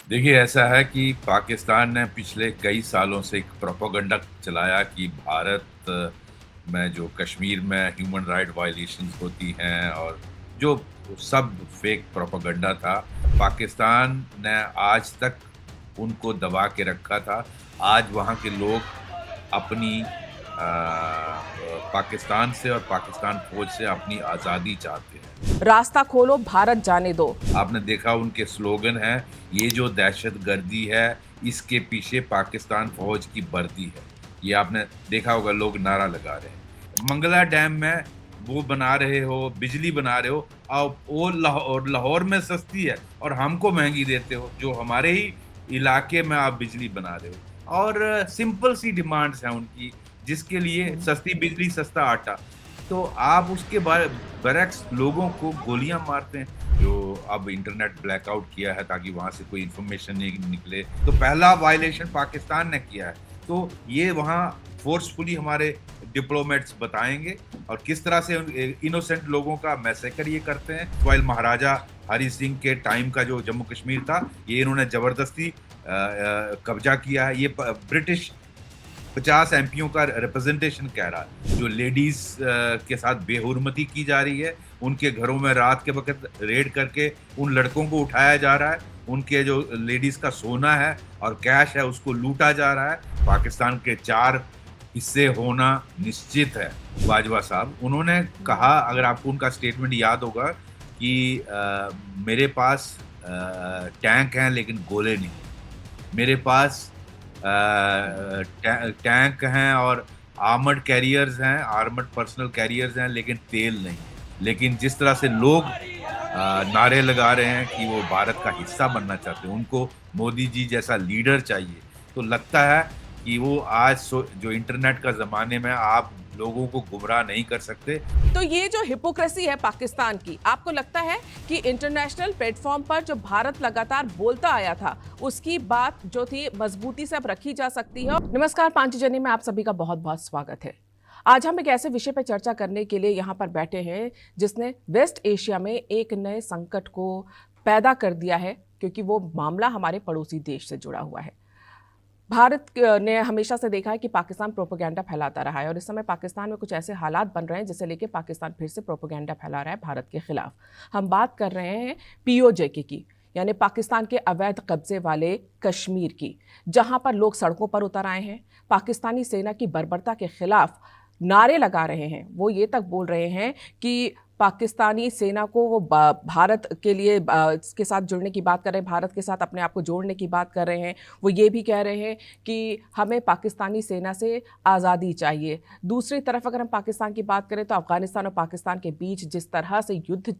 देखिए, ऐसा है कि पाकिस्तान ने पिछले कई सालों से एक प्रोपेगेंडा चलाया कि भारत में जो कश्मीर में ह्यूमन राइट वायलेशंस होती हैं और जो सब फेक प्रोपेगेंडा था, पाकिस्तान ने आज तक उनको दबा के रखा था। आज वहाँ के लोग अपनी पाकिस्तान से और पाकिस्तान फ़ौज से अपनी आज़ादी चाहते हैं। रास्ता खोलो, भारत जाने दो। आपने देखा उनके स्लोगन है, ये जो दहशतगर्दी है, इसके पीछे पाकिस्तान फ़ौज की वर्दी है। ये आपने देखा होगा, लोग नारा लगा रहे हैं। मंगला डैम में वो बना रहे हो, बिजली बना रहे हो, वो लाहौर में सस्ती है और हमको महँगी देते हो, जो हमारे ही इलाके में आप बिजली बना रहे हो। और सिंपल सी डिमांड्स हैं उनकी, जिसके लिए सस्ती बिजली, सस्ता आटा। तो आप उसके बरक्स लोगों को गोलियां मारते हैं। जो अब इंटरनेट ब्लैकआउट किया है ताकि वहां से कोई इंफॉर्मेशन नहीं निकले, तो पहला वायलेशन पाकिस्तान ने किया है। तो ये वहां फोर्सफुली हमारे डिप्लोमेट्स बताएंगे और किस तरह से इनोसेंट लोगों का मैसेकर ये करते हैं। वाइल महाराजा हरि सिंह के टाइम का जो जम्मू कश्मीर था, ये इन्होंने जबरदस्ती कब्जा किया है। ये ब्रिटिश 50 एमपियों का रिप्रेजेंटेशन कह रहा है। जो लेडीज के साथ बेहुरमती की जा रही है, उनके घरों में रात के वक्त रेड करके उन लड़कों को उठाया जा रहा है, उनके जो लेडीज का सोना है और कैश है उसको लूटा जा रहा है। पाकिस्तान के 4 हिस्से होना निश्चित है। बाजवा साहब उन्होंने कहा, अगर आपको उनका स्टेटमेंट याद होगा, कि मेरे पास टैंक हैं लेकिन गोले नहीं, मेरे पास टैंक हैं और आर्मर्ड कैरियर्स हैं, आर्मर्ड पर्सनल कैरियर्स हैं, लेकिन तेल नहीं। लेकिन जिस तरह से लोग नारे लगा रहे हैं कि वो भारत का हिस्सा बनना चाहते हैं, उनको मोदी जी जैसा लीडर चाहिए, तो लगता है कि वो आज जो इंटरनेट का ज़माने में आप लोगों को गुमराह नहीं कर सकते। तो ये जो हिपोक्रेसी है पाकिस्तान की, आपको लगता है कि इंटरनेशनल प्लेटफॉर्म पर जो भारत लगातार बोलता आया था, उसकी बात जो थी मजबूती से अब रखी जा सकती है? नमस्कार, पांचजनी में आप सभी का बहुत बहुत स्वागत है। आज हम एक ऐसे विषय पर चर्चा करने के लिए यहाँ पर बैठे हैं जिसने वेस्ट एशिया में एक नए संकट को पैदा कर दिया है, क्योंकि वो मामला हमारे पड़ोसी देश से जुड़ा हुआ है। भारत ने हमेशा से देखा है कि पाकिस्तान प्रोपेगेंडा फैलाता रहा है और इस समय पाकिस्तान में कुछ ऐसे हालात बन रहे हैं जिसे लेके पाकिस्तान फिर से प्रोपेगेंडा फैला रहा है भारत के खिलाफ। हम बात कर रहे हैं पीओजे की, यानी पाकिस्तान के अवैध कब्जे वाले कश्मीर की, जहां पर लोग सड़कों पर उतर आए हैं, पाकिस्तानी सेना की बर्बरता के खिलाफ नारे लगा रहे हैं। वो ये तक बोल रहे हैं कि पाकिस्तानी सेना को वो भारत के लिए इसके साथ जुड़ने की बात कर रहे हैं, भारत के साथ अपने आप को जोड़ने की बात कर रहे हैं। वो ये भी कह रहे हैं कि हमें पाकिस्तानी सेना से आज़ादी चाहिए। दूसरी तरफ अगर हम पाकिस्तान की बात करें तो अफगानिस्तान और पाकिस्तान के बीच जिस तरह से युद्ध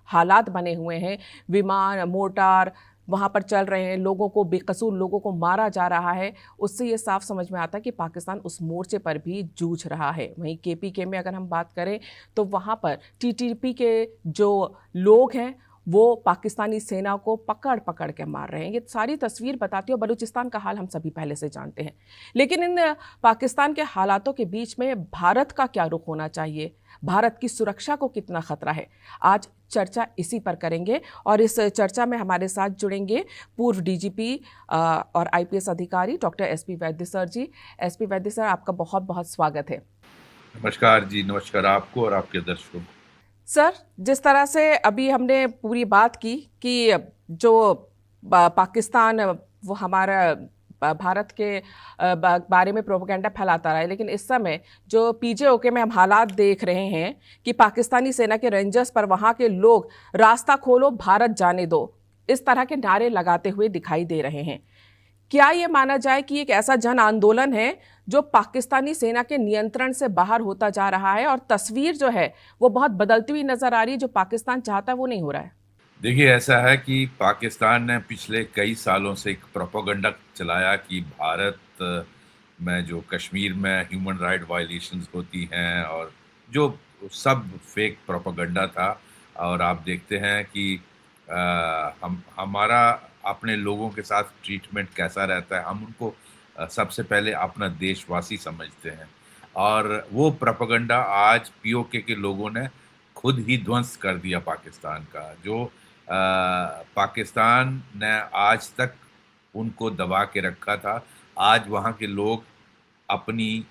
हालात बने हुए हैं, विमान, मोर्टार वहाँ पर चल रहे हैं, लोगों को, बेकसूर लोगों को मारा जा रहा है, उससे ये साफ समझ में आता है कि पाकिस्तान उस मोर्चे पर भी जूझ रहा है। वहीं केपीके में अगर हम बात करें तो वहाँ पर टीटीपी के जो लोग हैं वो पाकिस्तानी सेना को पकड़ पकड़ के मार रहे हैं। ये सारी तस्वीर बताती है। बलूचिस्तान का हाल हम सभी पहले से जानते हैं, लेकिन इन पाकिस्तान के हालातों के बीच में भारत का क्या रुख होना चाहिए, भारत की सुरक्षा को कितना खतरा है, आज चर्चा इसी पर करेंगे। और इस चर्चा में हमारे साथ जुड़ेंगे पूर्व डीजीपी और आईपीएस अधिकारी डॉक्टर एसपी वैद्य सर जी। एसपी वैद्य सर, आपका बहुत बहुत स्वागत है। नमस्कार जी, नमस्कार आपको और आपके दर्शकों को। सर, जिस तरह से अभी हमने पूरी बात की कि जो पाकिस्तान वो हमारा भारत के बारे में प्रोपेगेंडा फैलाता रहा है, लेकिन इस समय जो पीजेओके में हम हालात देख रहे हैं कि पाकिस्तानी सेना के रेंजर्स पर वहाँ के लोग रास्ता खोलो, भारत जाने दो, इस तरह के नारे लगाते हुए दिखाई दे रहे हैं। क्या ये माना जाए कि एक ऐसा जन आंदोलन है जो पाकिस्तानी सेना के नियंत्रण से बाहर होता जा रहा है और तस्वीर जो है वो बहुत बदलती हुई नजर आ रही है, जो पाकिस्तान चाहता है वो नहीं हो रहा है? देखिए, ऐसा है कि पाकिस्तान ने पिछले कई सालों से एक प्रोपेगेंडा चलाया कि भारत में जो कश्मीर में ह्यूमन राइट वायलेशंस होती हैं और जो सब फेक प्रोपेगेंडा था। और आप देखते हैं कि हम हमारा अपने लोगों के साथ ट्रीटमेंट कैसा रहता है। हम उनको सबसे पहले अपना देशवासी समझते हैं और वो प्रोपेगेंडा आज पीओके के लोगों ने खुद ही ध्वंस कर दिया पाकिस्तान का। जो पाकिस्तान ने आज तक उनको दबा के रखा था। आज वहाँ के लोग अपनी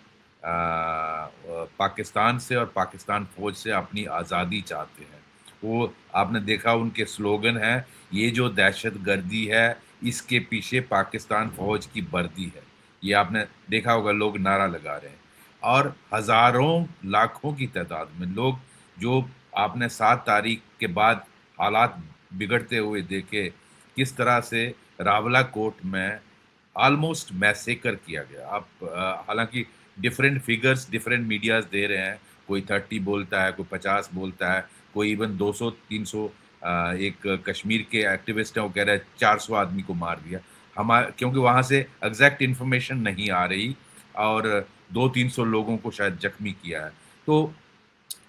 पाकिस्तान से और पाकिस्तान फौज से अपनी आज़ादी चाहते हैं। वो आपने देखा उनके स्लोगन है, ये जो दहशत गर्दी है इसके पीछे पाकिस्तान फौज की वर्दी है। ये आपने देखा होगा, लोग नारा लगा रहे हैं और हजारों लाखों की तादाद में लोग, जो आपने 7 तारीख के बाद हालात बिगड़ते हुए देखे, किस तरह से रावला कोट में ऑलमोस्ट मैसेकर किया गया। आप हालांकि डिफरेंट फिगर्स डिफरेंट मीडियाज दे रहे हैं, कोई 30 बोलता है, कोई 50 बोलता है, कोई इवन 200-300। एक कश्मीर के एक्टिविस्ट हैं, वो कह रहे हैं 400 आदमी को मार दिया। हमारे क्योंकि वहाँ से एग्जैक्ट इन्फॉर्मेशन नहीं आ रही और 200-300 लोगों को शायद जख्मी किया है। तो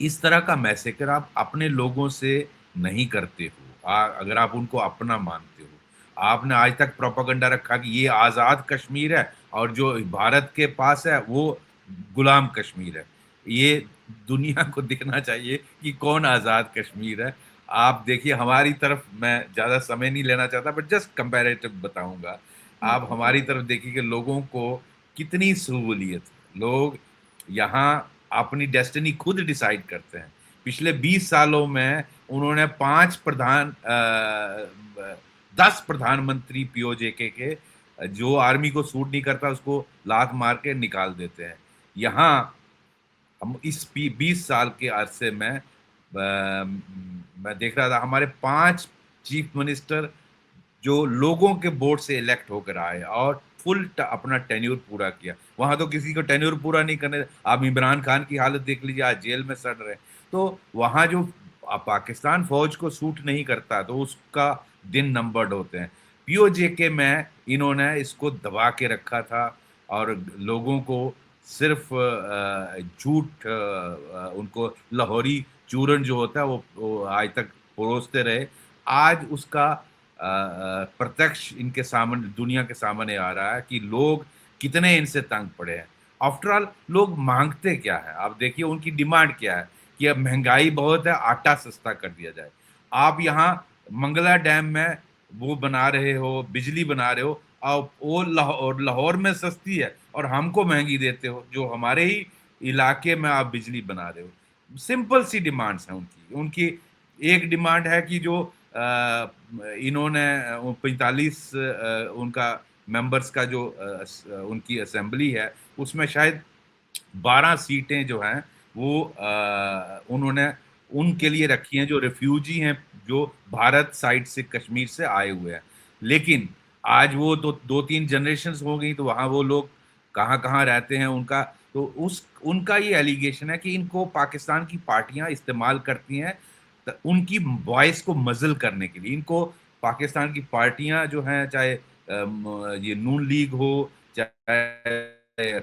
इस तरह का मैसेकर आप अपने लोगों से नहीं करते हो। अगर आप उनको अपना मानते हो, आपने आज तक प्रोपेगेंडा रखा कि ये आज़ाद कश्मीर है और जो भारत के पास है वो गुलाम कश्मीर है। ये दुनिया को दिखना चाहिए कि कौन आज़ाद कश्मीर है। आप देखिए हमारी तरफ, मैं ज़्यादा समय नहीं लेना चाहता बट जस्ट कंपैरेटिव बताऊंगा। आप हमारी तरफ देखिए कि लोगों को कितनी सहूलियत है। लोग यहाँ अपनी डेस्टिनी खुद डिसाइड करते हैं। पिछले 20 सालों में उन्होंने 10 प्रधानमंत्री पीओजेके के, जो आर्मी को सूट नहीं करता उसको लात मार के निकाल देते हैं। यहाँ हम इस 20 साल के अरसे में मैं देख रहा था हमारे 5 चीफ मिनिस्टर जो लोगों के वोट से इलेक्ट होकर आए और फुल अपना टेन्योर पूरा किया। वहां तो किसी को टेन्योर पूरा नहीं करने। आप इमरान खान की हालत देख लीजिए, आज जेल में सड़ रहे। तो वहां जो पाकिस्तान फौज को सूट नहीं करता तो उसका दिन नंबर्ड होते हैं। पीओजेके में इन्होंने इसको दबा के रखा था और लोगों को सिर्फ झूठ, उनको लाहौरी चूरन जो होता है वो आज तक परोसते रहे। आज उसका प्रत्यक्ष इनके सामने, दुनिया के सामने आ रहा है कि लोग कितने इनसे तंग पड़े हैं। आफ्टर ऑल लोग मांगते क्या है, आप देखिए उनकी डिमांड क्या है कि अब महंगाई बहुत है, आटा सस्ता कर दिया जाए। आप यहाँ मंगला डैम में वो बना रहे हो, बिजली बना रहे हो, और वो लाहौर में सस्ती है और हमको महंगी देते हो, जो हमारे ही इलाके में आप बिजली बना रहे हो। सिंपल सी डिमांड्स हैं उनकी। उनकी एक डिमांड है कि जो इन्होंने 45 उनका मेंबर्स का जो उनकी असेंबली है उसमें शायद 12 सीटें जो हैं वो उन्होंने उनके लिए रखी हैं जो रिफ्यूजी हैं, जो भारत साइड से कश्मीर से आए हुए हैं। लेकिन आज वो तो 2-3 जनरेशन्स हो गई, तो वहाँ वो लोग कहाँ कहाँ रहते हैं उनका, तो उनका ये एलिगेशन है कि इनको पाकिस्तान की पार्टियां इस्तेमाल करती हैं उनकी वॉइस को मजल करने के लिए। इनको पाकिस्तान की पार्टियां जो हैं, चाहे ये नून लीग हो, चाहे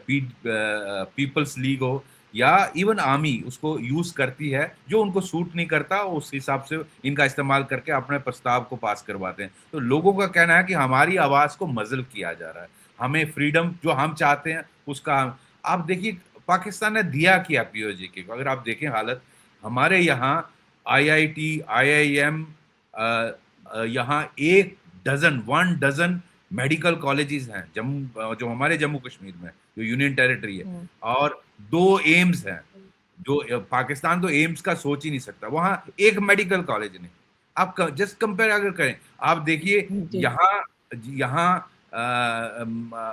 पीपल्स लीग हो, या इवन आर्मी, उसको यूज करती है। जो उनको सूट नहीं करता उस हिसाब से इनका इस्तेमाल करके अपने प्रस्ताव को पास करवाते हैं। तो लोगों का कहना है कि हमारी आवाज को मजल किया जा रहा है, हमें फ्रीडम जो हम चाहते हैं उसका आप देखिए पाकिस्तान ने दिया क्या पीओजेके को। अगर आप देखें हालत, हमारे यहाँ आईआईटी, आईआईएम, यहाँ 1 डजन मेडिकल कॉलेजेस हैं जम्मू, जो हमारे जम्मू कश्मीर में जो यूनियन टेरिटरी है, और 2 एम्स हैं। जो पाकिस्तान तो एम्स का सोच ही नहीं सकता, वहां एक मेडिकल कॉलेज नहीं। आप जस्ट कंपेयर अगर करें, आप देखिए यहाँ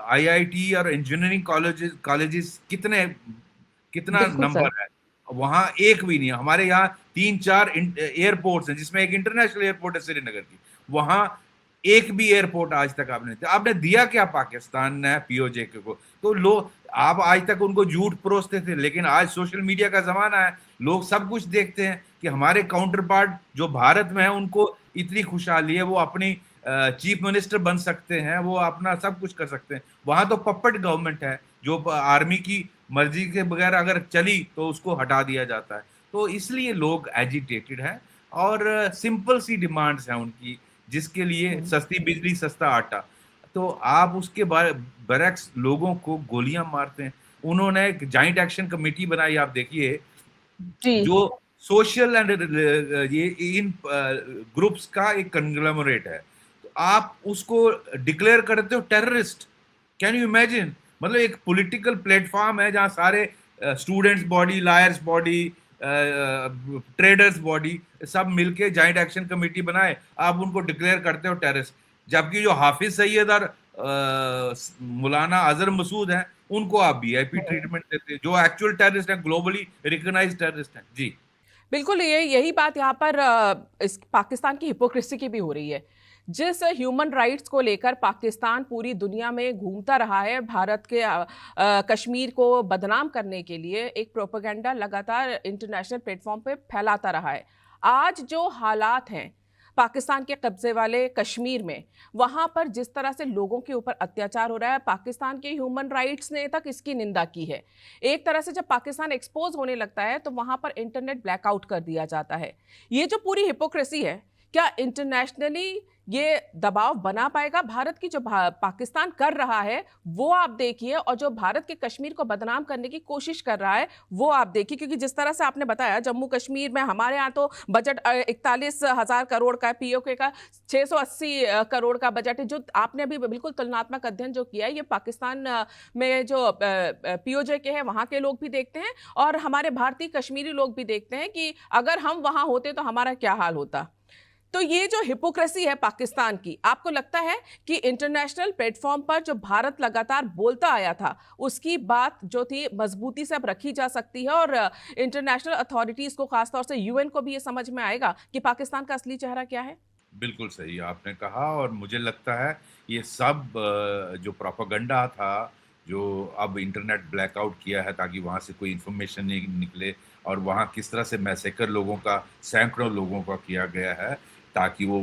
आईआईटी और इंजीनियरिंग कॉलेजेस कितना नंबर है, वहां एक भी नहीं है। हमारे यहाँ 3-4 एयरपोर्ट्स हैं, जिसमें एक इंटरनेशनल एयरपोर्ट है श्रीनगर की, वहां एक भी एयरपोर्ट आज तक आपने दिया क्या पाकिस्तान ने पीओजेके को? तो लोग, आप आज तक उनको झूठ परोसते थे, लेकिन आज सोशल मीडिया का जमाना है, लोग सब कुछ देखते हैं कि हमारे काउंटर पार्ट जो भारत में है उनको इतनी खुशहाली है, वो अपनी चीफ मिनिस्टर बन सकते हैं, वो अपना सब कुछ कर सकते हैं। वहां तो पप्पेट गवर्नमेंट है, जो आर्मी की मर्जी के बगैर अगर चली तो उसको हटा दिया जाता है। तो इसलिए लोग एजिटेटेड हैं और सिंपल सी डिमांड्स हैं उनकी, जिसके लिए सस्ती बिजली, सस्ता आटा। तो आप उसके बरक्स लोगों को गोलियां मारते हैं। उन्होंने एक जॉइंट एक्शन कमेटी बनाई, आप देखिए, जो सोशल एंड ये इन ग्रुप्स का एक कंग्लोमरेट है। तो आप उसको डिक्लेयर करते हो टेररिस्ट। Can you imagine? मतलब एक पॉलिटिकल प्लेटफॉर्म है जहां सारे students body, lawyers body, traders body सब मिलके जॉइंट एक्शन कमेटी बनाए, आप उनको डिक्लेयर करते हो टेररिस्ट। जबकि जो हाफिज सैयद और मौलाना अजहर मसूद हैं, उनको आप वीआईपी ट्रीटमेंट देते हैं, जो एक्चुअल टेररिस्ट हैं, ग्लोबली रिकॉग्नाइज्ड टेररिस्ट हैं। जी बिल्कुल, यही बात यहाँ पर इस पाकिस्तान की हिपोक्रेसी की भी हो रही है। जिस ह्यूमन राइट्स को लेकर पाकिस्तान पूरी दुनिया में घूमता रहा है, भारत के कश्मीर को बदनाम करने के लिए एक प्रोपेगेंडा लगातार इंटरनेशनल प्लेटफॉर्म पे फैलाता रहा है। आज जो हालात हैं पाकिस्तान के कब्जे वाले कश्मीर में, वहां पर जिस तरह से लोगों के ऊपर अत्याचार हो रहा है, पाकिस्तान के ह्यूमन राइट्स ने तक इसकी निंदा की है। एक तरह से जब पाकिस्तान एक्सपोज होने लगता है तो वहां पर इंटरनेट ब्लैकआउट कर दिया जाता है। ये जो पूरी हिपोक्रेसी है, क्या इंटरनेशनली ये दबाव बना पाएगा? भारत की जो पाकिस्तान कर रहा है वो आप देखिए, और जो भारत के कश्मीर को बदनाम करने की कोशिश कर रहा है वो आप देखिए। क्योंकि जिस तरह से आपने बताया, जम्मू कश्मीर में हमारे यहाँ तो बजट 41,000 करोड़ का है, पीओके का 680 करोड़ का बजट है। जो आपने अभी बिल्कुल तुलनात्मक अध्ययन जो किया है, ये पाकिस्तान में जो पीओजे के हैं वहाँ के लोग भी देखते हैं और हमारे भारतीय कश्मीरी लोग भी देखते हैं कि अगर हम वहाँ होते तो हमारा क्या हाल होता। तो ये जो हिपोक्रेसी है पाकिस्तान की, आपको लगता है कि इंटरनेशनल प्लेटफॉर्म पर जो भारत लगातार बोलता आया था उसकी बात जो थी मजबूती से अब रखी जा सकती है, और इंटरनेशनल अथॉरिटीज को, खासतौर से यूएन को भी ये समझ में आएगा कि पाकिस्तान का असली चेहरा क्या है? बिल्कुल सही आपने कहा, और मुझे लगता है ये सब जो प्रोपेगेंडा था, जो अब इंटरनेट ब्लैकआउट किया है ताकि वहाँ से कोई इन्फॉर्मेशन नहीं निकले, और वहाँ किस तरह से मैसेकर लोगों का, सैकड़ों लोगों का किया गया है ताकि वो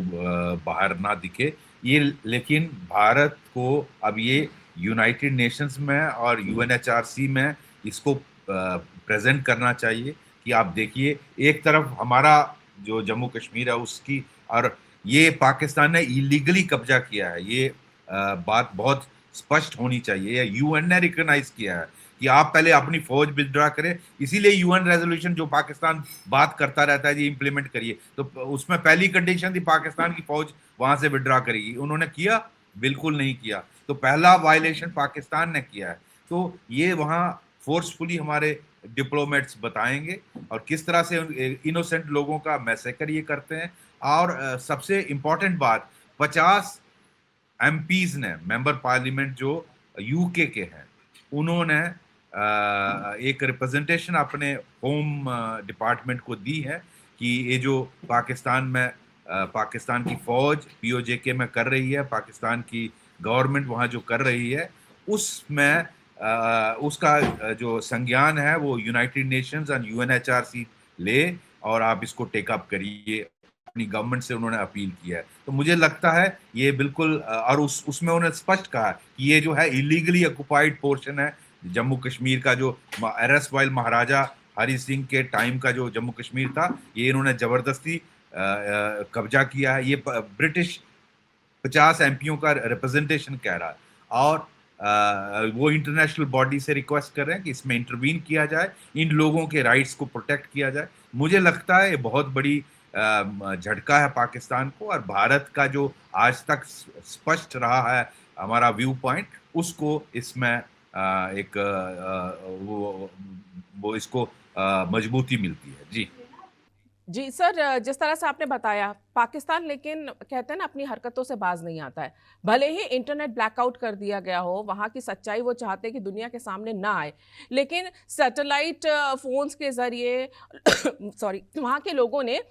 बाहर ना दिखे ये। लेकिन भारत को अब ये यूनाइटेड नेशंस में और यूएनएचआरसी में इसको प्रेजेंट करना चाहिए कि आप देखिए, एक तरफ हमारा जो जम्मू कश्मीर है उसकी, और ये पाकिस्तान ने इलीगली कब्जा किया है, ये बात बहुत स्पष्ट होनी चाहिए। यूएन ने रिकॉग्नाइज किया है कि आप पहले अपनी फौज विथड्रॉ करें, इसीलिए यूएन रेजोल्यूशन जो पाकिस्तान बात करता रहता है, ये इंप्लीमेंट करिए। तो उसमें पहली कंडीशन थी पाकिस्तान की फौज वहां से विथड्रॉ करेगी, उन्होंने किया? बिल्कुल नहीं किया। तो पहला वायलेशन पाकिस्तान ने किया है। तो ये वहां फोर्सफुली हमारे डिप्लोमेट्स बताएंगे और किस तरह से इनोसेंट लोगों का मैसेकर ये करते हैं। और सबसे इंपॉर्टेंट बात, 50 एमपीज ने, मेंबर पार्लियामेंट जो यूके के हैं, उन्होंने एक रिप्रेजेंटेशन अपने होम डिपार्टमेंट को दी है कि ये जो पाकिस्तान में पाकिस्तान की फौज पीओजेके में कर रही है, पाकिस्तान की गवर्नमेंट वहाँ जो कर रही है, उसमें उसका जो संज्ञान है वो यूनाइटेड नेशंस और यूएनएचआरसी ले, और आप इसको टेकअप करिए। अपनी गवर्नमेंट से उन्होंने अपील किया है। तो मुझे लगता है ये बिल्कुल, और उसमें उन्होंने स्पष्ट कहा कि ये जो है इलीगली ऑक्युपाइड पोर्शन है जम्मू कश्मीर का, जो एरसवाइल महाराजा हरि सिंह के टाइम का जो जम्मू कश्मीर था, ये इन्होंने जबरदस्ती कब्जा किया है। ये ब्रिटिश 50 एमपीओ का रिप्रेजेंटेशन कह रहा है, और वो इंटरनेशनल बॉडी से रिक्वेस्ट कर रहे हैं कि इसमें इंटरवीन किया जाए, इन लोगों के राइट्स को प्रोटेक्ट किया जाए। मुझे लगता है ये बहुत बड़ी झटका है पाकिस्तान को, और भारत का जो आज तक स्पष्ट रहा है हमारा व्यू पॉइंट, उसको इसमें एक वो इसको मजबूती मिलती है। जी जी सर, जिस तरह से आपने बताया, पाकिस्तान लेकिन कहते हैं ना अपनी हरकतों से बाज नहीं आता है। भले ही इंटरनेट ब्लैकआउट कर दिया गया हो, वहाँ की सच्चाई वो चाहते हैं कि दुनिया के सामने ना आए, लेकिन सैटेलाइट फोन्स के जरिए सॉरी, वहाँ के लोगों ने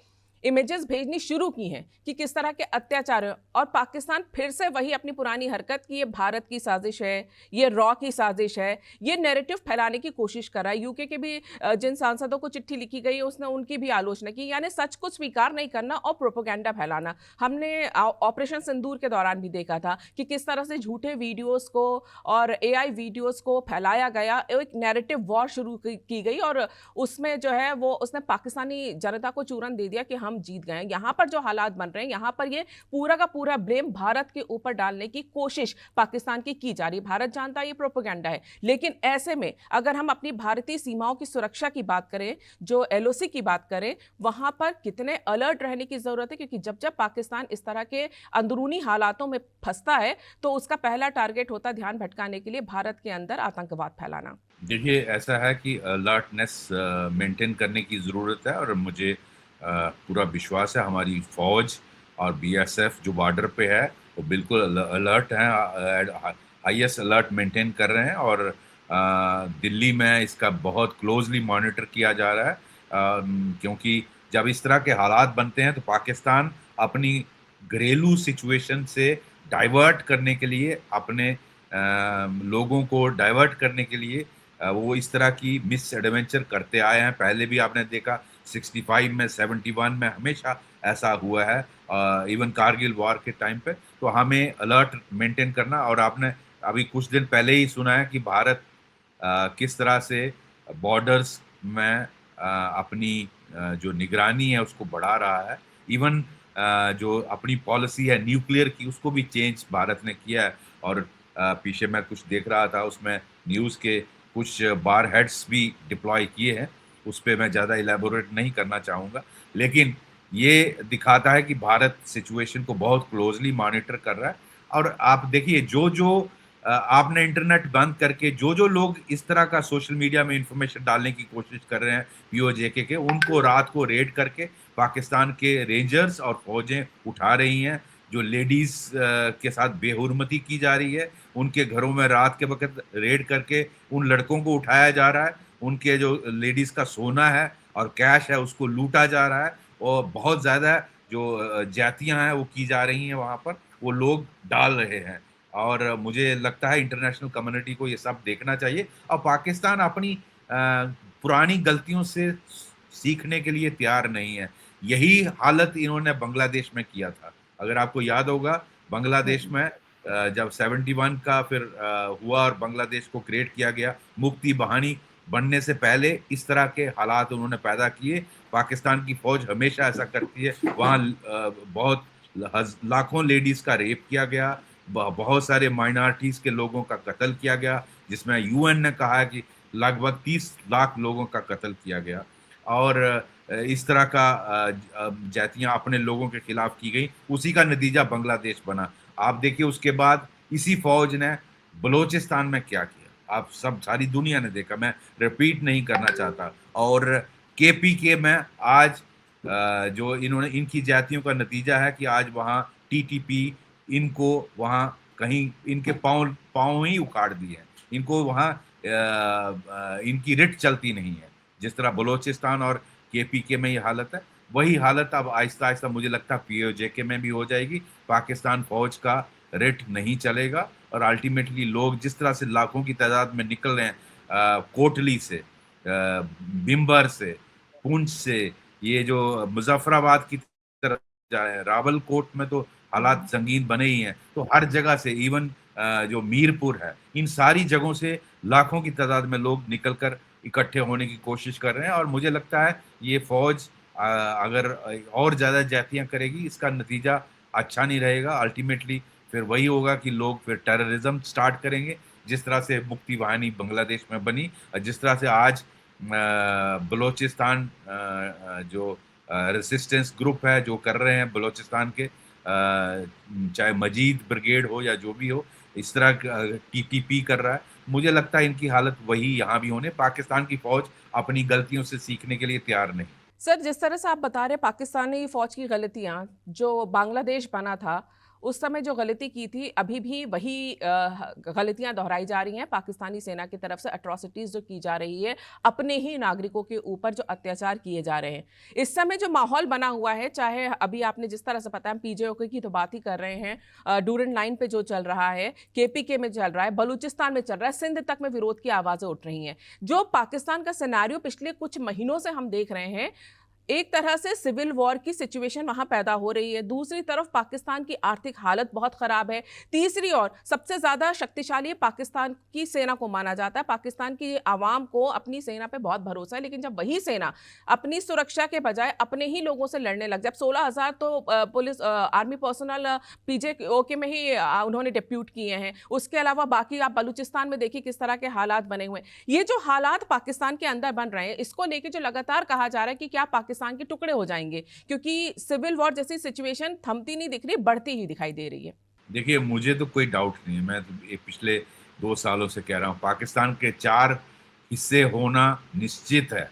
इमेजेस भेजनी शुरू की हैं कि किस तरह के अत्याचार हैं, और पाकिस्तान फिर से वही अपनी पुरानी हरकत कि ये भारत की साजिश है, ये रॉ की साजिश है, ये नैरेटिव फैलाने की कोशिश कर रहा है। यूके के भी जिन सांसदों को चिट्ठी लिखी गई है उसने उनकी भी आलोचना की, यानी सच को स्वीकार नहीं करना और प्रोपेगेंडा फैलाना। हमने ऑपरेशन सिंदूर के दौरान भी देखा था कि किस तरह से झूठे वीडियोस को और एआई वीडियोस को फैलाया गया, एक नैरेटिव वॉर शुरू की गई, और उसमें जो है वो उसने पाकिस्तानी जनता को चूरन दे दिया कि हम हम जीत गए हैं। यहाँ पर जो हालात बन रहे हैं, यहाँ पर ये पूरा का पूरा ब्लेम भारत के ऊपर डालने की कोशिश पाकिस्तान की जा रही है। भारत जानता है ये प्रोपेगेंडा है, लेकिन ऐसे में अगर हम अपनी भारतीय सीमाओं की सुरक्षा की बात करें, जो एलओसी की बात करें, वहां पर कितने अलर्ट रहने की जरूरत है, क्योंकि जब जब पाकिस्तान इस तरह के अंदरूनी हालातों में फंसता है तो उसका पहला टारगेट होता है ध्यान भटकाने के लिए भारत के अंदर आतंकवाद फैलाना। देखिए, ऐसा है कि अलर्टनेस मेंटेन करने की ज़रूरत है और मुझे पूरा विश्वास है हमारी फ़ौज और बीएसएफ जो बॉर्डर पे है वो बिल्कुल अलर्ट हैं, हाईएस्ट अलर्ट मेंटेन कर रहे हैं और दिल्ली में इसका बहुत क्लोजली मॉनिटर किया जा रहा है, क्योंकि जब इस तरह के हालात बनते हैं तो पाकिस्तान अपनी घरेलू सिचुएशन से डाइवर्ट करने के लिए, अपने लोगों को डाइवर्ट करने के लिए वो इस तरह की मिस एडवेंचर करते आए हैं। पहले भी आपने देखा 65 में, 71 में हमेशा ऐसा हुआ है, इवन कारगिल वॉर के टाइम पे। तो हमें अलर्ट मेंटेन करना, और आपने अभी कुछ दिन पहले ही सुना है कि भारत किस तरह से बॉर्डर्स में अपनी जो निगरानी है उसको बढ़ा रहा है। इवन जो अपनी पॉलिसी है न्यूक्लियर की उसको भी चेंज भारत ने किया है। और पीछे मैं कुछ देख रहा था, उसमें न्यूज़ के कुछ बार हेड्स भी डिप्लॉय किए हैं, उस पर मैं ज़्यादा इलेबोरेट नहीं करना चाहूँगा, लेकिन ये दिखाता है कि भारत सिचुएशन को बहुत क्लोजली मॉनिटर कर रहा है। और आप देखिए, जो जो आपने इंटरनेट बंद करके जो जो लोग इस तरह का सोशल मीडिया में इंफॉर्मेशन डालने की कोशिश कर रहे हैं पीओजेके के, उनको रात को रेड करके पाकिस्तान के रेंजर्स और फौजें उठा रही हैं। जो लेडीज के साथ बेहुरमती की जा रही है, उनके घरों में रात के वक्त रेड करके उन लड़कों को उठाया जा रहा है, उनके जो लेडीज का सोना है और कैश है उसको लूटा जा रहा है, और बहुत ज़्यादा जो जातियां हैं वो की जा रही हैं वहाँ पर, वो लोग डाल रहे हैं। और मुझे लगता है इंटरनेशनल कम्युनिटी को ये सब देखना चाहिए, और पाकिस्तान अपनी पुरानी गलतियों से सीखने के लिए तैयार नहीं है। यही हालत इन्होंने बांग्लादेश में किया था। अगर आपको याद होगा, बांग्लादेश में जब 71 का फिर हुआ और बांग्लादेश को क्रिएट किया गया, मुक्ति बहानी बनने से पहले इस तरह के हालात उन्होंने पैदा किए। पाकिस्तान की फौज हमेशा ऐसा करती है। वहाँ बहुत लाखों लेडीज का रेप किया गया, बहुत सारे माइनॉरिटीज के लोगों का कत्ल किया गया, जिसमें यूएन ने कहा है कि लगभग 30 लाख लोगों का कत्ल किया गया। और इस तरह का जातियां अपने लोगों के खिलाफ की गई, उसी का नतीजा बांग्लादेश बना। आप देखिए, उसके बाद इसी फौज ने बलोचिस्तान में क्या किया, आप सब सारी दुनिया ने देखा, मैं रिपीट नहीं करना चाहता। और केपीके में आज जो इन्होंने, इनकी जातियों का नतीजा है कि आज वहाँ टीटीपी इनको वहाँ कहीं इनके पाँव ही उखाड़ दिए हैं। इनको वहाँ इनकी रिट चलती नहीं है। जिस तरह बलोचिस्तान और केपीके में ये हालत है, वही हालत अब आहिस्ता आहिस्ता मुझे लगता है पीओजेके में भी हो जाएगी। पाकिस्तान फौज का रिट नहीं चलेगा और अल्टीमेटली लोग जिस तरह से लाखों की तादाद में निकल रहे हैं, कोटली से, बिम्बर से, पुंछ से, ये जो मुजफ्फराबाद की तरफ जा रहे हैं, रावलकोट में तो हालात संगीन बने ही हैं। तो हर जगह से, इवन जो मीरपुर है, इन सारी जगहों से लाखों की तादाद में लोग निकलकर इकट्ठे होने की कोशिश कर रहे हैं। और मुझे लगता है ये फौज अगर और ज़्यादा जातियाँ करेगी, इसका नतीजा अच्छा नहीं रहेगा। अल्टीमेटली फिर वही होगा कि लोग फिर टेररिज्म स्टार्ट करेंगे, जिस तरह से मुक्ति वाहिनी बांग्लादेश में बनी, और जिस तरह से आज बलोचिस्तान जो रेसिस्टेंस ग्रुप है जो कर रहे हैं बलोचिस्तान के, चाहे मजीद ब्रिगेड हो या जो भी हो, इस तरह टीटीपी कर रहा है। मुझे लगता है इनकी हालत वही यहाँ भी होने। पाकिस्तान की फौज अपनी गलतियों से सीखने के लिए तैयार नहीं। सर, जिस तरह से आप बता रहे पाकिस्तानी फौज की गलतियां, जो बांग्लादेश बना था उस समय जो गलती की थी, अभी भी वही गलतियां दोहराई जा रही हैं पाकिस्तानी सेना की तरफ से। अट्रॉसिटीज जो की जा रही है, अपने ही नागरिकों के ऊपर जो अत्याचार किए जा रहे हैं, इस समय जो माहौल बना हुआ है, चाहे अभी आपने जिस तरह से पता है, पीजेओके की तो बात ही कर रहे हैं, डूरन लाइन पे जो चल रहा है, केपीके में चल रहा है, बलूचिस्तान में चल रहा है, सिंध तक में विरोध की आवाजें उठ रही हैं। जो पाकिस्तान का सिनेरियो पिछले कुछ महीनों से हम देख रहे हैं, एक तरह से सिविल वॉर की सिचुएशन वहां पैदा हो रही है, दूसरी तरफ पाकिस्तान की आर्थिक हालत बहुत खराब है, तीसरी ओर सबसे ज्यादा शक्तिशाली पाकिस्तान की सेना को माना जाता है। पाकिस्तान की आवाम को अपनी सेना पे बहुत भरोसा है, लेकिन जब वही सेना अपनी सुरक्षा के बजाय अपने ही लोगों से लड़ने लग जाए, 16,000 तो पुलिस आर्मी पर्सनल पीजेओके में ही उन्होंने डिप्यूट किए हैं। उसके अलावा बाकी आप बलूचिस्तान में देखिए किस तरह के हालात बने हुए हैं। ये जो हालात पाकिस्तान के अंदर बन रहे हैं, इसको लेके जो लगातार कहा जा रहा है कि क्या पाकिस्तान के टुकड़े हो जाएंगे, क्योंकि सिविल वॉर जैसी सिचुएशन थमती नहीं दिख रही, बढ़ती ही दिखाई दे रही है। देखिए, मुझे तो कोई डाउट नहीं है, मैं तो ये पिछले 2 सालों से कह रहा हूँ, पाकिस्तान के 4 हिस्से होना निश्चित है।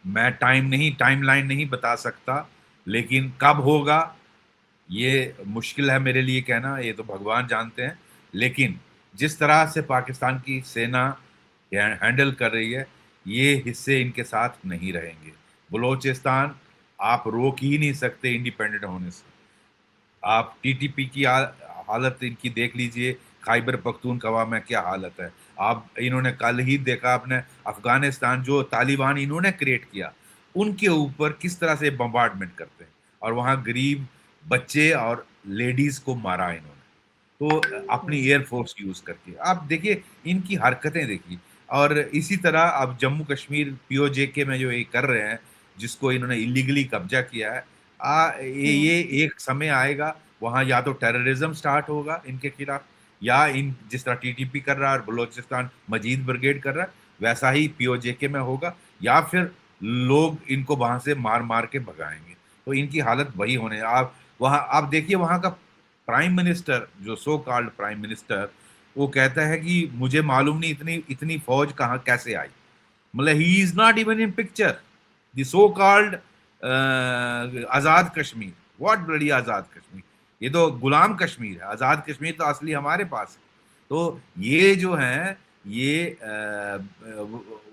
मैं टाइमलाइन नहीं बता सकता, लेकिन कब होगा ये मुश्किल है मेरे लिए कहना, ये तो भगवान जानते हैं। लेकिन जिस तरह से पाकिस्तान की सेना हैंडल कर रही है, ये हिस्से इनके साथ नहीं रहेंगे। बलोचिस्तान आप रोक ही नहीं सकते इंडिपेंडेंट होने से। आप टीटीपी की हालत इनकी देख लीजिए, खैबर पख्तूनख्वा में क्या हालत है। आप इन्होंने कल ही देखा अपने अफगानिस्तान, जो तालिबान इन्होंने क्रिएट किया, उनके ऊपर किस तरह से बम्बार्डमेंट करते हैं, और वहाँ गरीब बच्चे और लेडीज को मारा इन्होंने, तो अपनी एयरफोर्स यूज करके। आप देखिए इनकी हरकतें देखिए। और इसी तरह अब जम्मू कश्मीर पीओजेके में जो ये कर रहे हैं, जिसको इन्होंने इलीगली कब्जा किया है, ये एक समय आएगा वहां या तो टेररिज्म स्टार्ट होगा इनके खिलाफ, या इन जिस तरह टीटीपी कर रहा है और बलोचिस्तान मजीद ब्रिगेड कर रहा है, वैसा ही पीओजेके में होगा, या फिर लोग इनको वहां से मार मार के भगाएंगे। तो इनकी हालत वही होने। आप देखिए वहां का प्राइम मिनिस्टर, जो सो कॉल्ड प्राइम मिनिस्टर, वो कहता है कि मुझे मालूम नहीं इतनी इतनी फौज कहाँ कैसे आई। मतलब he is not even in picture. The so called Azad Kashmir, what bloody Azad Kashmir, ये तो गुलाम कश्मीर है। आजाद कश्मीर तो असली हमारे पास है। तो ये जो है ये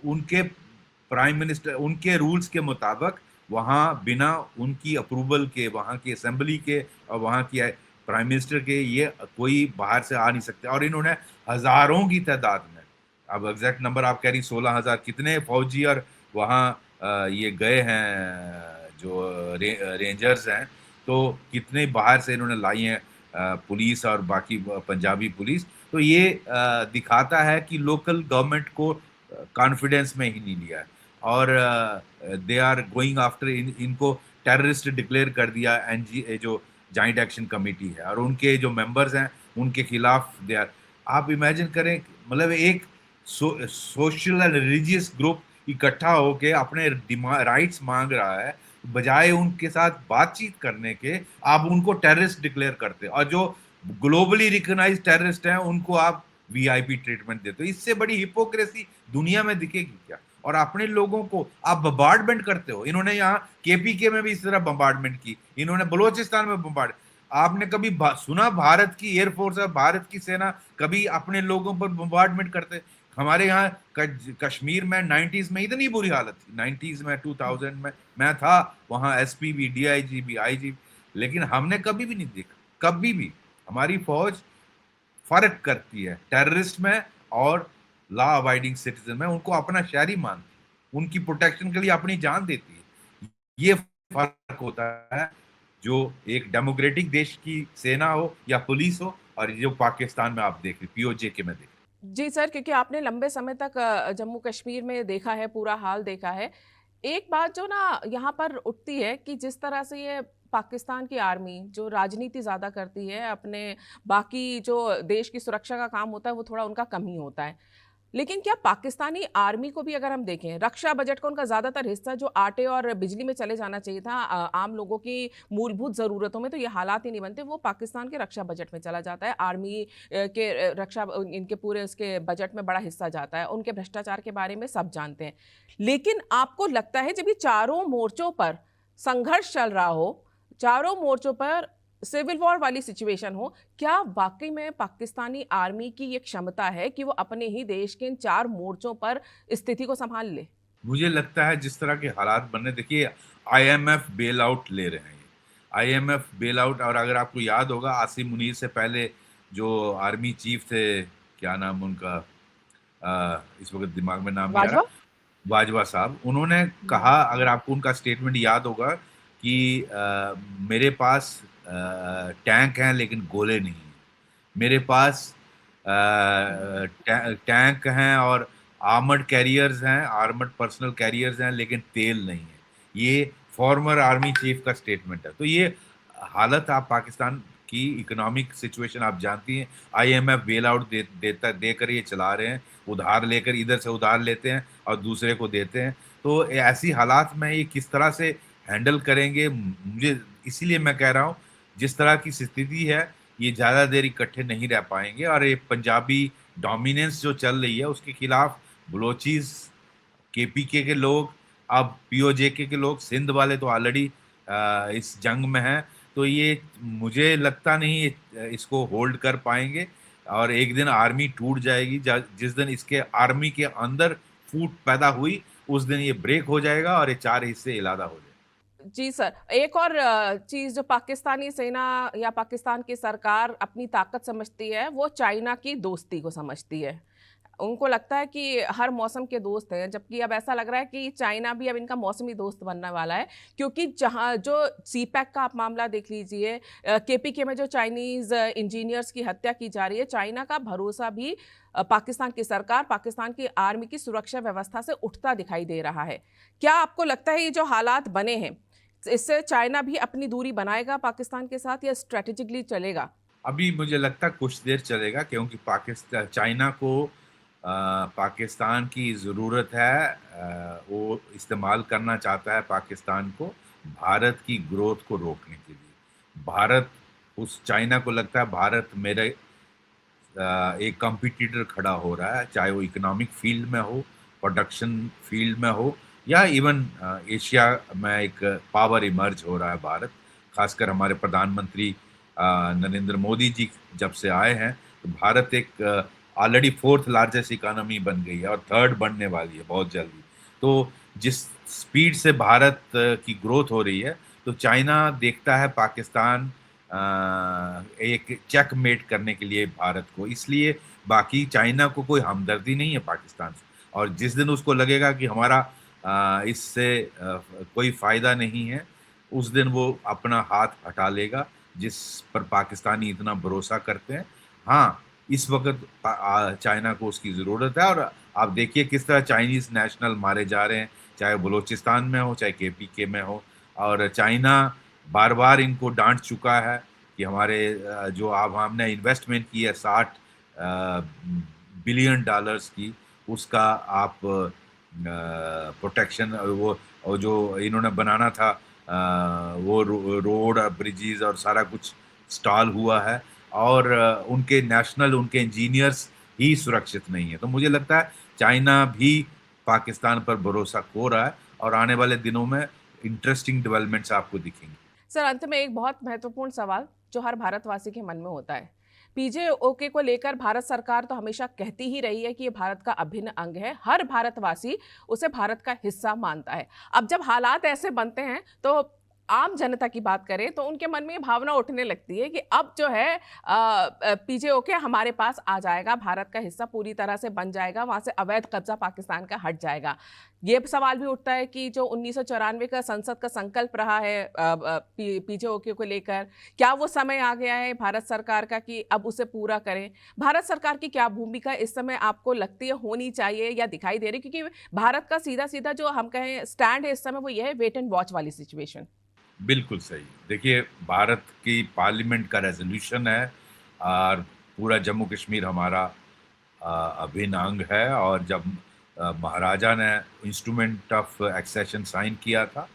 उनके प्राइम मिनिस्टर, उनके रूल्स के मुताबिक वहां बिना उनकी अप्रूवल के, वहां की असेंबली के और वहां की प्राइम मिनिस्टर के, ये कोई बाहर से आ नहीं सकते। और इन्होंने हजारों की तादाद में, अब एग्जैक्ट नंबर आप कह रही 16,000, कितने फौजी और वहाँ ये गए हैं जो रेंजर्स हैं, तो कितने बाहर से इन्होंने लाई हैं पुलिस और बाकी पंजाबी पुलिस। तो ये दिखाता है कि लोकल गवर्नमेंट को कॉन्फिडेंस में ही नहीं लिया है, और दे आर गोइंग आफ्टर इनको टेररिस्ट डिक्लेयर कर दिया। एनजी जो जॉइंट एक्शन कमेटी है और उनके जो मेंबर्स हैं उनके खिलाफ दे आर। आप इमेजिन करें, मतलब एक सोशल एंड रिलीजियस ग्रुप इकट्ठा होके अपने राइट्स मांग रहा है, बजाय उनके साथ बातचीत करने के आप उनको टेररिस्ट डिक्लेयर करते, और जो ग्लोबली रिकॉग्नाइज्ड टेररिस्ट हैं उनको आप वीआईपी ट्रीटमेंट देते हो। इससे बड़ी हिपोक्रेसी दुनिया में दिखेगी क्या? और अपने लोगों को आप बम्बार्डमेंट करते हो। इन्होंने यहाँ केपीके में भी इस तरह बम्बार्डमेंट की, इन्होंने बलोचिस्तान में बम्बार्ड। आपने कभी सुना भारत की एयरफोर्स और भारत की सेना कभी अपने लोगों पर बम्बार्डमेंट करते? हमारे यहाँ कश्मीर में 90s में इतनी बुरी हालत थी, 90s में 2000 में मैं था वहाँ, एसपी भी, डीआईजी भी, आईजी, लेकिन हमने कभी भी नहीं देखा, कभी भी। हमारी फौज फर्क करती है टेररिस्ट में और लॉ अबाइडिंग सिटीजन में, उनको अपना शहरी मानती है, उनकी प्रोटेक्शन के लिए अपनी जान देती है। ये फर्क होता है जो एक डेमोक्रेटिक देश की सेना हो या पुलिस हो, और जो पाकिस्तान में आप देख रहे पीओजेके में देख। जी सर, क्योंकि आपने लंबे समय तक जम्मू कश्मीर में देखा है, पूरा हाल देखा है। एक बात जो ना यहाँ पर उठती है कि जिस तरह से ये पाकिस्तान की आर्मी जो राजनीति ज़्यादा करती है, अपने बाकी जो देश की सुरक्षा का काम होता है वो थोड़ा उनका कम ही होता है। लेकिन क्या पाकिस्तानी आर्मी को भी अगर हम देखें, रक्षा बजट का उनका ज़्यादातर हिस्सा जो आटे और बिजली में चले जाना चाहिए था, आम लोगों की मूलभूत ज़रूरतों में, तो ये हालात ही नहीं बनते, वो पाकिस्तान के रक्षा बजट में चला जाता है। आर्मी के रक्षा इनके पूरे उसके बजट में बड़ा हिस्सा जाता है। उनके भ्रष्टाचार के बारे में सब जानते हैं। लेकिन आपको लगता है जब ये चारों मोर्चों पर संघर्ष चल रहा हो, चारों मोर्चों पर सिविल वॉर वाली सिचुएशन हो, क्या वाकई में पाकिस्तानी आर्मी की ये क्षमता है कि वो अपने ही देश के इन 4 मोर्चों पर स्थिति को संभाल ले? मुझे लगता है जिस तरह के हालात बनने, देखिए आईएमएफ बेल आउट ले रहे हैं, आईएमएफ बेल आउट। और अगर आपको याद होगा, आसिम मुनीर से पहले जो आर्मी चीफ थे, क्या नाम उनका, इस वक्त दिमाग में नाम नहीं आ रहा, बाजवा साहब, उन्होंने कहा, अगर आपको उनका स्टेटमेंट याद होगा कि मेरे पास टैंक हैं लेकिन गोले नहीं हैं। मेरे पास टैंक हैं और आर्मर्ड कैरियर्स हैं, आर्मर्ड पर्सनल कैरियर्स हैं, लेकिन तेल नहीं है। ये फॉर्मर आर्मी चीफ का स्टेटमेंट है। तो ये हालत आप पाकिस्तान की इकोनॉमिक सिचुएशन आप जानती हैं। आईएमएफ बेल आउट देकर ये चला रहे हैं, उधार लेकर इधर से उधार लेते हैं और दूसरे को देते हैं। तो ऐसी हालात में ये किस तरह से हैंडल करेंगे, मुझे इसीलिए मैं कह रहा हूँ, जिस तरह की स्थिति है ये ज़्यादा देर इकट्ठे नहीं रह पाएंगे। और ये पंजाबी डोमिनेंस जो चल रही है उसके खिलाफ बलोचीज, केपीके के लोग, अब पीओजेके के लोग, सिंध वाले तो ऑलरेडी इस जंग में हैं। तो ये मुझे लगता नहीं इसको होल्ड कर पाएंगे और एक दिन आर्मी टूट जाएगी। जिस दिन इसके आर्मी के अंदर फूट पैदा हुई उस दिन ये ब्रेक हो जाएगा और ये चार हिस्से इलादा हो जाएगा। जी सर, एक और चीज जो पाकिस्तानी सेना या पाकिस्तान की सरकार अपनी ताकत समझती है, वो चाइना की दोस्ती को समझती है। उनको लगता है कि हर मौसम के दोस्त हैं, जबकि अब ऐसा लग रहा है कि चाइना भी अब इनका मौसमी दोस्त बनने वाला है। क्योंकि जहाँ जो सीपैक का आप मामला देख लीजिए, केपीके में जो चाइनीज इंजीनियर्स की हत्या की जा रही है, चाइना का भरोसा भी पाकिस्तान की सरकार, पाकिस्तान की आर्मी की सुरक्षा व्यवस्था से उठता दिखाई दे रहा है। क्या आपको लगता है ये जो हालात बने हैं, इससे चाइना भी अपनी दूरी बनाएगा पाकिस्तान के साथ या स्ट्रेटेजिकली चलेगा? अभी मुझे लगता है कुछ देर चलेगा, क्योंकि पाकिस्तान, चाइना को पाकिस्तान की ज़रूरत है। वो इस्तेमाल करना चाहता है पाकिस्तान को भारत की ग्रोथ को रोकने के लिए। भारत, उस चाइना को लगता है भारत मेरे एक कंपटीटर खड़ा हो रहा है, चाहे वो इकोनॉमिक फील्ड में हो, प्रोडक्शन फील्ड में हो, या इवन एशिया में एक पावर इमर्ज हो रहा है भारत। खासकर हमारे प्रधानमंत्री नरेंद्र मोदी जी जब से आए हैं, तो भारत एक ऑलरेडी फोर्थ लार्जेस्ट इकोनॉमी बन गई है और थर्ड बनने वाली है बहुत जल्दी। तो जिस स्पीड से भारत की ग्रोथ हो रही है, तो चाइना देखता है पाकिस्तान एक चेकमेट करने के लिए भारत को। इसलिए बाकी चाइना को कोई हमदर्दी नहीं है पाकिस्तान से, और जिस दिन उसको लगेगा कि हमारा इससे कोई फ़ायदा नहीं है, उस दिन वो अपना हाथ हटा लेगा, जिस पर पाकिस्तानी इतना भरोसा करते हैं। हाँ, इस वक़्त चाइना को उसकी ज़रूरत है। और आप देखिए किस तरह चाइनीज़ नेशनल मारे जा रहे हैं, चाहे बलूचिस्तान में हो, चाहे केपीके में हो। और चाइना बार-बार इनको डाँट चुका है कि हमारे जो अब हमने इन्वेस्टमेंट की है 60 बिलियन डॉलर्स की, उसका आप प्रोटेक्शन, वो जो इन्होंने बनाना था, वो रोड और ब्रिजेस और सारा कुछ स्टॉल हुआ है, और उनके नेशनल, उनके इंजीनियर्स ही सुरक्षित नहीं है। तो मुझे लगता है चाइना भी पाकिस्तान पर भरोसा खो रहा है और आने वाले दिनों में इंटरेस्टिंग डेवलपमेंट्स आपको दिखेंगी। सर, अंत में एक बहुत महत्वपूर्ण सवाल जो हर भारतवासी के मन में होता है, पीजेओके को लेकर भारत सरकार तो हमेशा कहती ही रही है कि ये भारत का अभिन्न अंग है, हर भारतवासी उसे भारत का हिस्सा मानता है। अब जब हालात ऐसे बनते हैं, तो आम जनता की बात करें तो उनके मन में ये भावना उठने लगती है कि अब जो है पीजेओके हमारे पास आ जाएगा, भारत का हिस्सा पूरी तरह से बन जाएगा, वहाँ से अवैध कब्जा पाकिस्तान का हट जाएगा। ये सवाल भी उठता है कि जो 1994 का संसद का संकल्प रहा है पीजेओके को लेकर, क्या वो समय आ गया है भारत सरकार का कि अब उसे पूरा करें? भारत सरकार की क्या भूमिका इस समय आपको लगती है होनी चाहिए या दिखाई दे रही? क्योंकि भारत का सीधा सीधा जो हम कहें स्टैंड है इस समय, वो ये है वेट एंड वॉच वाली सिचुएशन। बिल्कुल सही। देखिए, भारत की पार्लियामेंट का रेज़ोल्यूशन है और पूरा जम्मू कश्मीर हमारा अभिन्न अंग है। और जब महाराजा ने इंस्ट्रूमेंट ऑफ एक्सेशन साइन किया था,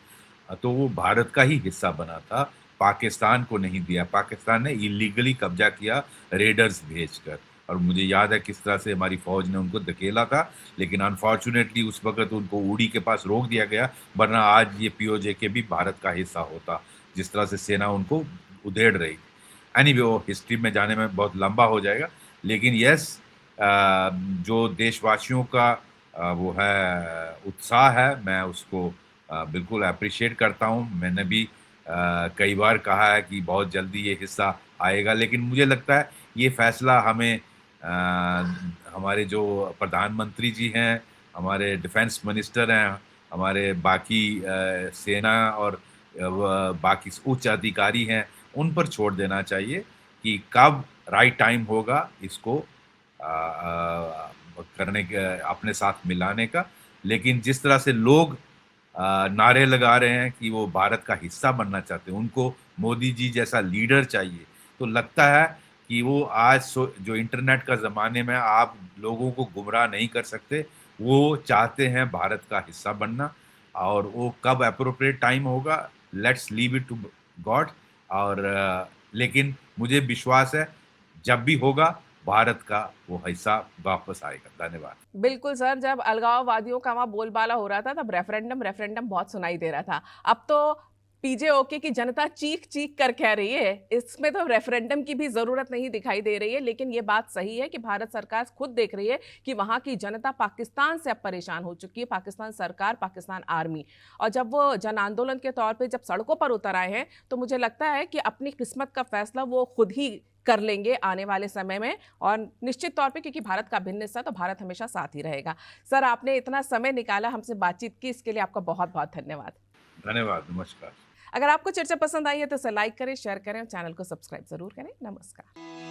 तो वो भारत का ही हिस्सा बना था, पाकिस्तान को नहीं दिया। पाकिस्तान ने इलीगली कब्जा किया रेडर्स भेजकर, और मुझे याद है किस तरह से हमारी फ़ौज ने उनको धकेला था, लेकिन अनफॉर्चुनेटली उस वक़्त उनको उड़ी के पास रोक दिया गया, वरना आज ये पीओजेके भी भारत का हिस्सा होता, जिस तरह से सेना उनको उधेड़ रही थी। एनीवे, वो हिस्ट्री में जाने में बहुत लंबा हो जाएगा, लेकिन यस, जो देशवासियों का वो है उत्साह है, मैं उसको बिल्कुल एप्रिशिएट करता हूँ। मैंने भी कई बार कहा है कि बहुत जल्दी ये हिस्सा आएगा, लेकिन मुझे लगता है ये फ़ैसला हमें हमारे जो प्रधानमंत्री जी हैं, हमारे डिफेंस मिनिस्टर हैं, हमारे बाकी सेना और बाकी उच्च अधिकारी हैं, उन पर छोड़ देना चाहिए कि कब राइट टाइम होगा इसको करने के, अपने साथ मिलाने का। लेकिन जिस तरह से लोग नारे लगा रहे हैं कि वो भारत का हिस्सा बनना चाहते हैं, उनको मोदी जी जैसा लीडर चाहिए, तो लगता है कि वो आज जो इंटरनेट का ज़माने में आप लोगों को गुमराह नहीं कर सकते, वो चाहते हैं भारत का हिस्सा बनना। और वो कब एप्रोप्रिएट टाइम होगा, let's leave it to God. और लेकिन मुझे विश्वास है, जब भी होगा भारत का वो हिस्सा वापस आएगा। धन्यवाद। बिल्कुल सर, जब अलगाववादियों का वहाँ बोलबाला हो रहा था, तब रेफरेंडम रेफरेंडम बहुत सुनाई दे रहा था। अब तो पीजेओके की जनता चीख-चीख कर कह रही है, इसमें तो रेफरेंडम की भी ज़रूरत नहीं दिखाई दे रही है। लेकिन ये बात सही है कि भारत सरकार खुद देख रही है कि वहाँ की जनता पाकिस्तान से अब परेशान हो चुकी है, पाकिस्तान सरकार, पाकिस्तान आर्मी। और जब वो जन आंदोलन के तौर पे जब सड़कों पर उतर आए हैं, तो मुझे लगता है कि अपनी किस्मत का फैसला वो खुद ही कर लेंगे आने वाले समय में, और निश्चित तौर पे, क्योंकि भारत का भिन्न हिस्सा तो भारत हमेशा साथ ही रहेगा। सर, आपने इतना समय निकाला हमसे बातचीत की, इसके लिए आपका बहुत-बहुत धन्यवाद। धन्यवाद, नमस्कार। अगर आपको चर्चा पसंद आई है तो इसे लाइक करें, शेयर करें और चैनल को सब्सक्राइब जरूर करें। नमस्कार।